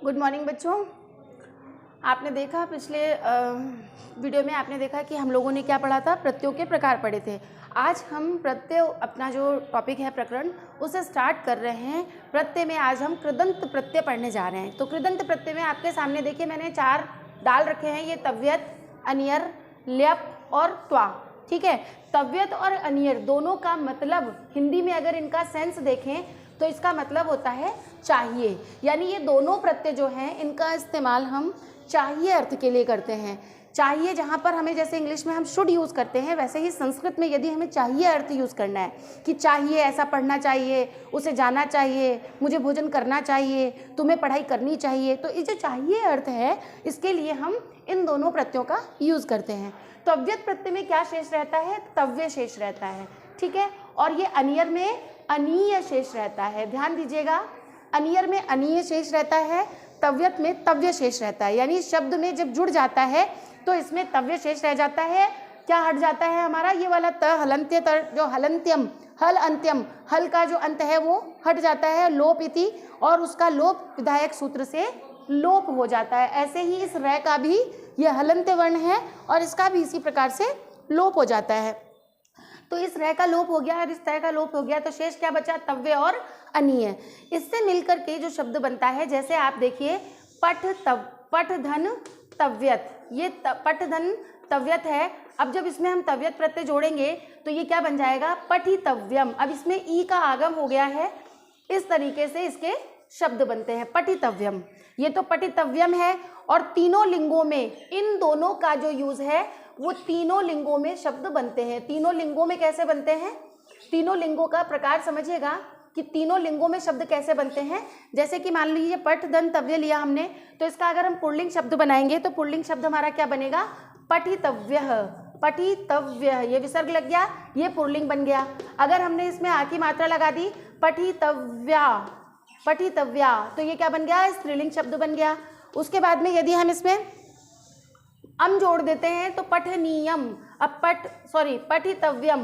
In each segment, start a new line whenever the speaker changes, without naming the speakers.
Good morning बच्चों। आपने देखा पिछले वीडियो में आपने देखा कि हम लोगों ने क्या पढ़ा था, प्रत्ययों के प्रकार पढ़े थे। आज हम प्रत्यय, अपना जो टॉपिक है प्रकरण, उसे स्टार्ट कर रहे हैं। प्रत्यय में आज हम कृदंत प्रत्यय पढ़ने जा रहे हैं। तो कृदंत प्रत्यय में आपके सामने देखिए मैंने 4 डाल रखे हैं, ये तव्यत, अनियर, ल्यप और त्वा। ठीक है, तव्यत और अनियर दोनों का मतलब हिंदी में अगर इनका सेंस देखें तो इसका मतलब होता है चाहिए, यानी ये दोनों प्रत्यय जो हैं इनका इस्तेमाल हम चाहिए अर्थ के लिए करते हैं। चाहिए जहाँ पर हमें, जैसे इंग्लिश में हम शुड यूज़ करते हैं, वैसे ही संस्कृत में यदि हमें चाहिए अर्थ यूज़ करना है कि चाहिए, ऐसा पढ़ना चाहिए, उसे जाना चाहिए, मुझे भोजन करना चाहिए, तुम्हें पढ़ाई करनी चाहिए, तो ये जो चाहिए अर्थ है इसके लिए हम इन दोनों प्रत्ययों का यूज़ करते हैं। तो अव्यक्त प्रत्यय में क्या शेष रहता है? तव्य शेष रहता है। ठीक है, और ये अनियर में अनीय शेष रहता है। ध्यान दीजिएगा, अनियर में अनीय शेष रहता है, तव्यत में तव्य शेष रहता है। यानी शब्द में जब जुड़ जाता है तो इसमें तव्य शेष रह जाता है। क्या हट जाता है हमारा? ये वाला त हलंत्य, जो हलंत्यम, हल अंत्यम, हल का जो अंत है वो हट जाता है, लोप इति, और उसका लोप विधायक सूत्र से लोप हो जाता है। ऐसे ही इस रै का भी यह हलंत्य वर्ण है और इसका भी इसी प्रकार से लोप हो जाता है। तो इस रै का लोप हो गया और इस तय का लोप हो गया, तो शेष क्या बचा? तव्य और अनीय। इससे मिलकर के जो शब्द बनता है, जैसे आप देखिए पठ धन तव्यत, ये पठ धन तव्यत है। अब जब इसमें हम तव्यत प्रत्यय जोड़ेंगे तो ये क्या बन जाएगा? पठितव्यम। अब इसमें ई का आगम हो गया है, इस तरीके से इसके शब्द बनते हैं, पठितव्यम। ये तो पठितव्यम है, और तीनों लिंगों में इन दोनों का जो यूज है वो तीनों लिंगों में शब्द बनते हैं। तीनों लिंगों में कैसे बनते हैं? तीनों लिंगों का प्रकार समझिएगा कि तीनों लिंगों में शब्द कैसे बनते हैं। जैसे कि मान लीजिए पठ धन तव्य लिया हमने, तो इसका अगर हम पुल्लिंग शब्द बनाएंगे तो पुल्लिंग शब्द हमारा क्या बनेगा? पठितव्यः। पठितव्यः, ये विसर्ग लग गया, ये पुल्लिंग बन गया। अगर हमने इसमें आ की मात्रा लगा दी, पठितव्या, पठितव्या, तो ये क्या बन गया? स्त्रीलिंग शब्द बन गया। उसके बाद में यदि हम इसमें अम जोड़ देते हैं तो पठनीयम, अब पठितव्यम,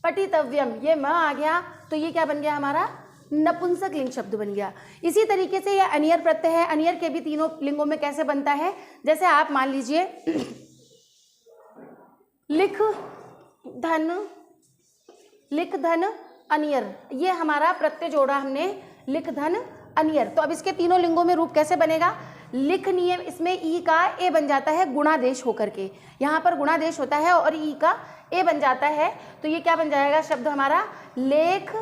पठितव्यम, ये म आ गया, तो ये क्या बन गया हमारा? नपुंसक लिंग शब्द बन गया। इसी तरीके से ये अनियर प्रत्यय है। अनियर के भी तीनों लिंगों में कैसे बनता है? जैसे आप मान लीजिए लिख धन अनियर, ये हमारा प्रत्यय जोड़ा हमने, लिख धन अनियर। तो अब इसके तीनों लिंगों में रूप कैसे बनेगा? लिखनीय, इसमें ई का ए बन जाता है गुणादेश होकर के, यहाँ पर गुणादेश होता है और ई का ए बन जाता है, तो ये क्या बन जाएगा शब्द हमारा? लेखनीयः,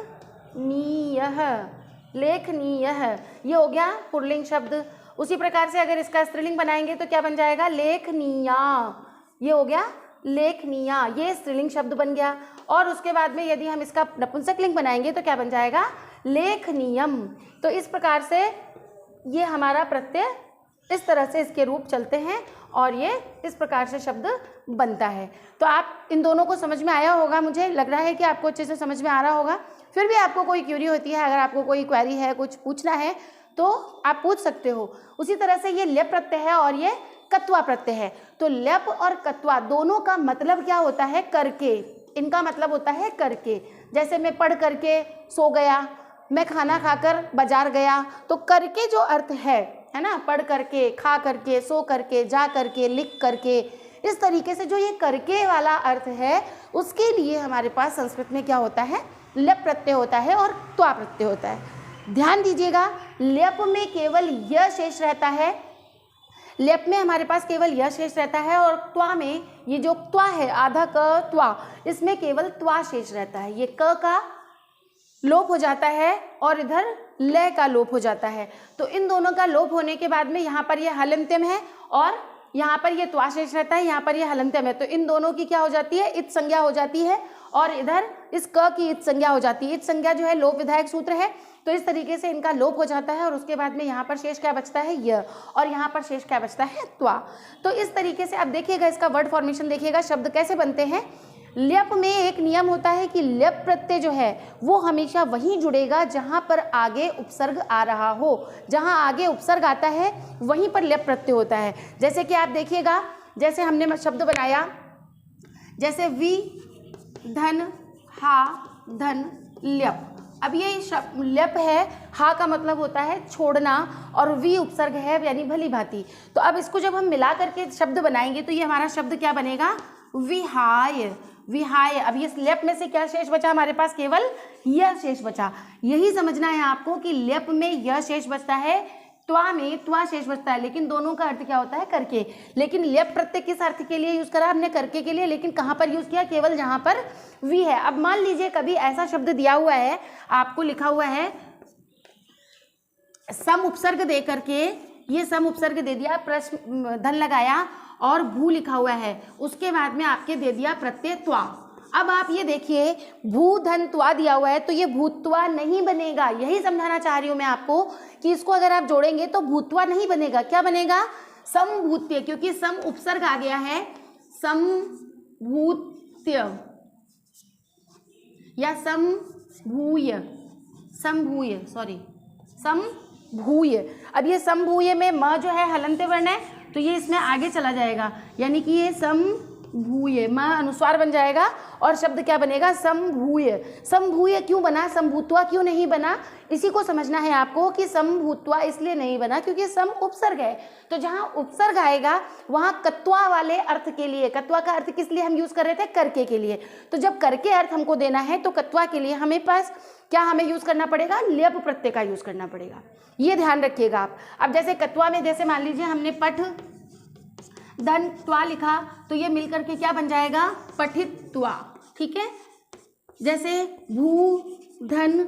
लेखनीयः, ये हो गया पुल्लिंग शब्द। उसी प्रकार से अगर इसका स्त्रीलिंग बनाएंगे तो क्या बन जाएगा? लेखनीया, ये हो गया लेखनीया, ये स्त्रीलिंग शब्द बन गया। और उसके बाद में यदि हम इसका नपुंसक लिंग बनाएंगे तो क्या बन जाएगा? लेखनीयम। तो इस प्रकार से ये हमारा प्रत्यय, इस तरह से इसके रूप चलते हैं और ये इस प्रकार से शब्द बनता है। तो आप इन दोनों को समझ में आया होगा, मुझे लग रहा है कि आपको अच्छे से समझ में आ रहा होगा। फिर भी आपको कोई क्यूरी होती है, अगर आपको कोई क्वेरी है, कुछ पूछना है तो आप पूछ सकते हो। उसी तरह से ये ल्यप प्रत्यय है और ये कत्वा प्रत्यय है। तो ल्यप और कत्वा दोनों का मतलब क्या होता है? करके, इनका मतलब होता है करके। जैसे मैं पढ़ करके सो गया, मैं खाना खाकर बाजार गया, तो करके जो अर्थ है ना, पढ़ करके, खा करके, सो करके, जा करके, लिख करके, इस तरीके से जो ये करके वाला अर्थ है उसके लिए हमारे पास संस्कृत में क्या होता है? ल्यप प्रत्यय होता है और त्वा प्रत्यय होता है। ध्यान दीजिएगा, ल्यप में केवल य शेष रहता है, ल्यप में हमारे पास केवल य शेष रहता है, और त्वा में ये जो त्वा है, आधा क त्वा, इसमें केवल त्वा शेष रहता है। ये क का लोप हो जाता है और इधर लय का लोप हो जाता है। तो इन दोनों का लोप होने के बाद में यहाँ पर ये हलंत्यम है और यहाँ पर ये त्वा शेष रहता है, यहाँ पर ये हलंत्यम है। तो इन दोनों की क्या हो जाती है? इत संज्ञा हो जाती है, और इधर इस क की इत संज्ञा हो जाती है। इत संज्ञा जो है लोप विधायक सूत्र है, तो इस तरीके से इनका लोप हो जाता है और उसके बाद में यहाँ पर शेष क्या बचता है? य, और यहाँ पर शेष क्या बचता है? त्वा। तो इस तरीके से आप देखिएगा, इसका वर्ड फॉर्मेशन देखिएगा, शब्द कैसे बनते हैं। ल्यप में एक नियम होता है कि ल्यप प्रत्यय जो है वो हमेशा वहीं जुड़ेगा जहां पर आगे उपसर्ग आ रहा हो। जहां आगे उपसर्ग आता है वहीं पर ल्यप प्रत्यय होता है। जैसे कि आप देखिएगा, जैसे हमने शब्द बनाया, जैसे वि धन हा धन ल्यप, अब ये लेप है, हा का मतलब होता है छोड़ना और वी उपसर्ग है यानी भली भांति। तो अब इसको जब हम मिला करके शब्द बनाएंगे तो ये हमारा शब्द क्या बनेगा, विहाय। विहाय। अब ये लेप में से क्या शेष बचा हमारे पास, केवल यह शेष बचा। यही समझना है आपको कि लेप में यह शेष बचता है, त्वा में त्वा शेष बचता है, लेकिन दोनों का अर्थ क्या होता है, करके। लेकिन लेप प्रत्यय किस अर्थ के लिए यूज करा हमने, करके के लिए, लेकिन कहाँ पर यूज किया, केवल जहाँ पर वी है। अब मान लीजिए कभी ऐसा शब्द दिया हुआ है, आपको लिखा हुआ है सम उपसर्ग दे करके, ये सम उपसर्ग दे दिया, प्रश्न धन लगाया और भू लिखा हुआ है, उसके बाद में आपके दे दिया प्रत्यय त्वा। अब आप ये देखिए भू धन त्वा दिया हुआ है तो ये भूत्वा नहीं बनेगा। यही समझाना चाह रही हूँ मैं आपको कि इसको अगर आप जोड़ेंगे तो भूत्वा नहीं बनेगा, क्या बनेगा, समभूत्य, क्योंकि सम उपसर्ग आ गया है, समभूत्य या समभूय, समभूय, सॉरी समभूय। अब ये समभूय में म जो है हलंत वर्ण है तो ये इसमें आगे चला जाएगा, यानी कि ये समभूय, म अनुस्वार बन जाएगा और शब्द क्या बनेगा, समभूय। समभूय क्यों बना, समभूत्वा क्यों नहीं बना, इसी को समझना है आपको कि समभूत्वा इसलिए नहीं बना क्योंकि सम उपसर्ग है। तो जहाँ उपसर्ग आएगा वहाँ कत्वा वाले अर्थ के लिए, कत्वा का अर्थ किस लिए हम यूज कर रहे थे, करके के लिए। तो जब करके अर्थ हमको देना है तो कत्वा के लिए हमें पास क्या हमें यूज करना पड़ेगा, लेप प्रत्यय का यूज करना पड़ेगा, ये ध्यान रखिएगा आप। अब जैसे कत्वा में जैसे मान लीजिए हमने पठ धन त्वा लिखा तो ये मिलकर के क्या बन जाएगा, पठित त्वा, ठीक है। जैसे भू धन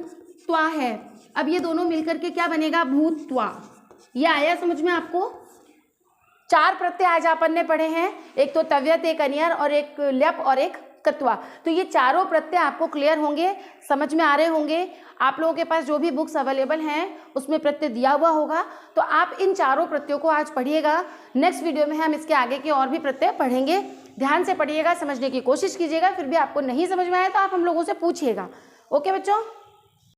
त्वा है, अब ये दोनों मिलकर के क्या बनेगा, भूत्वा। ये आया समझ में आपको। 4 प्रत्यय आज अपन ने पढ़े हैं, एक तो तव्यत, एक अनियर और एक लेप और एक कत्वा। तो ये चारों प्रत्यय आपको क्लियर होंगे, समझ में आ रहे होंगे। आप लोगों के पास जो भी बुक्स अवेलेबल हैं उसमें प्रत्यय दिया हुआ होगा, तो आप इन चारों प्रत्ययों को आज पढ़िएगा। नेक्स्ट वीडियो में हम इसके आगे के और भी प्रत्यय पढ़ेंगे। ध्यान से पढ़िएगा, समझने की कोशिश कीजिएगा। फिर भी आपको नहीं समझ में आया तो आप हम लोगों से पूछिएगा। ओके बच्चों।